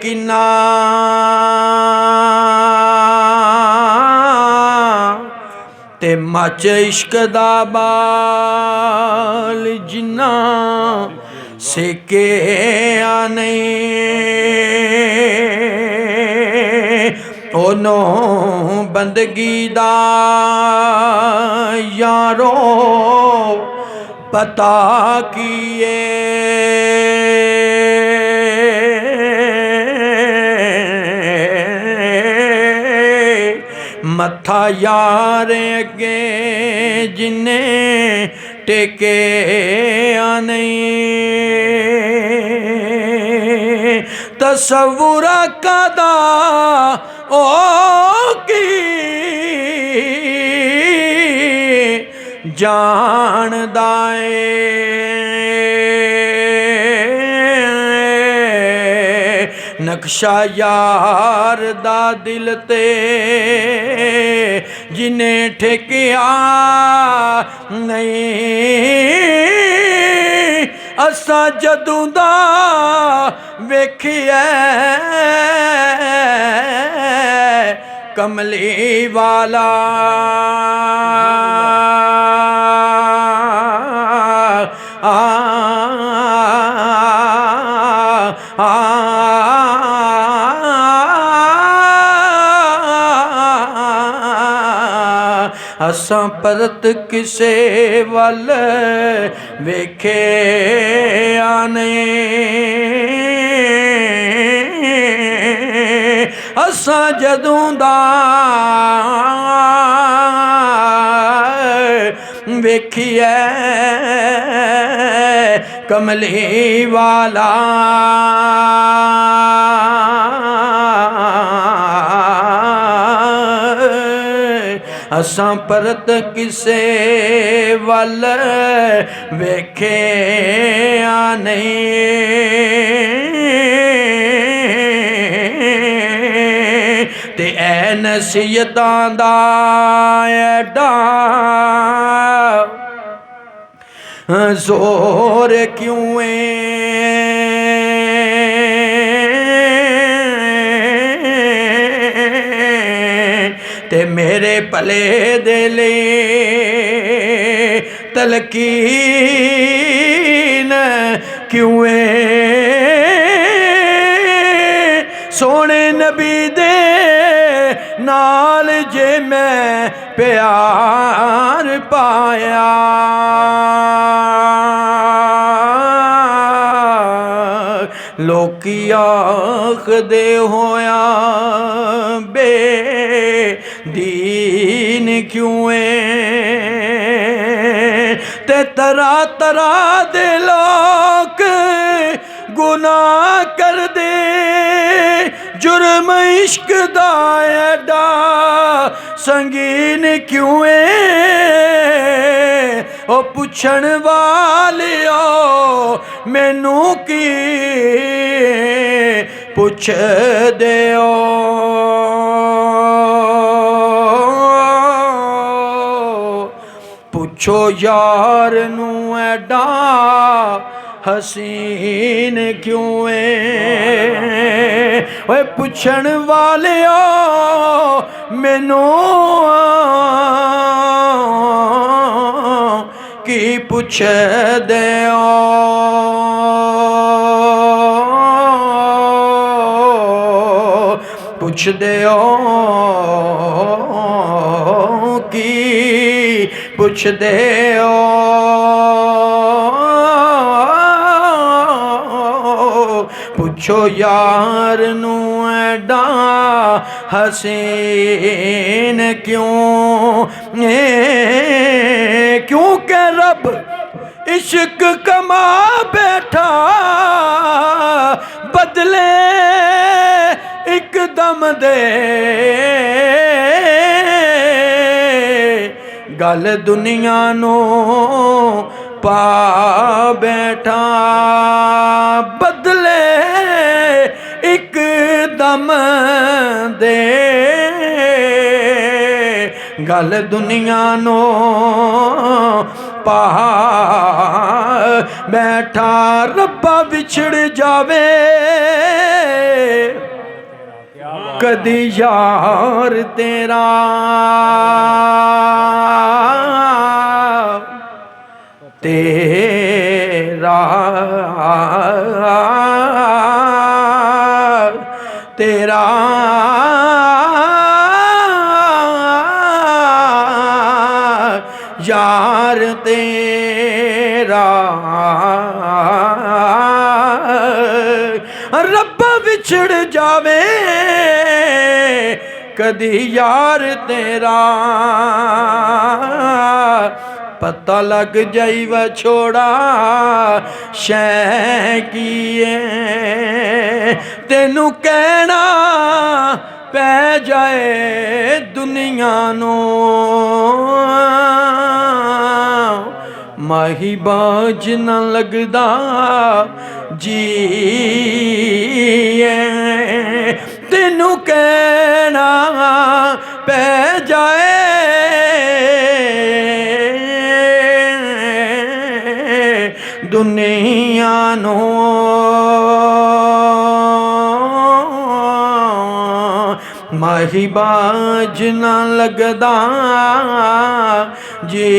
किन्ना ते मच इश्क दा बाल जिन्ना सेके आने ओनो बंदगी दा यारो पता किए मत्था यार अगे जिन्ने टेके आने तसव्वुर कदा ओ की जानदा नक्शा यार दा दिल ते जिन्हें ठेकिया नहीं असा जदों दा वेखिया कमली वाला असां परत किसे वल वेखे आने असां जदों दा वेखिए कमली वाला असां परत किसे वल वेखे नहीं ते ऐ नसीहतां दा एडा जोर क्यों ते मेरे भले दे ले तलकीन क्यों सोने नबी दे नाल जे मैं प्यार पाया लोकी आखदे होया बे दीन क्यों ते तरह तरह दे लोग गुनाह कर दे जुर्म इश्क दा एडा संगीन क्यों ओ पुछण वालियो मैनू की पुछ दियो पुछो यार नू एडा हसीन क्यों ओए पुछण वालियो मैनू की पुछ दियो पुछ दियो की पुछ दियो पुछो यार नू एडा हसीन क्यों क्योंकि रब इश्क कमा बैठा बदले एकदम दे गल दुनिया नो पा बैठा बदले एकदम दे गल दुनिया नो पा बैठा रब्बा विछड़ जावे कदी यार तेरा तेरा तेरा यार तेरा रब्बा विछड़ जावे कदी यार तेरा पता लग जाई व छोड़ा शै कीए तेनू कहना पै जाए दुनिया नू माही बाज न लगदा जी तेनू कहना पै जाए दुनिया नू माही बाज न लगदा जी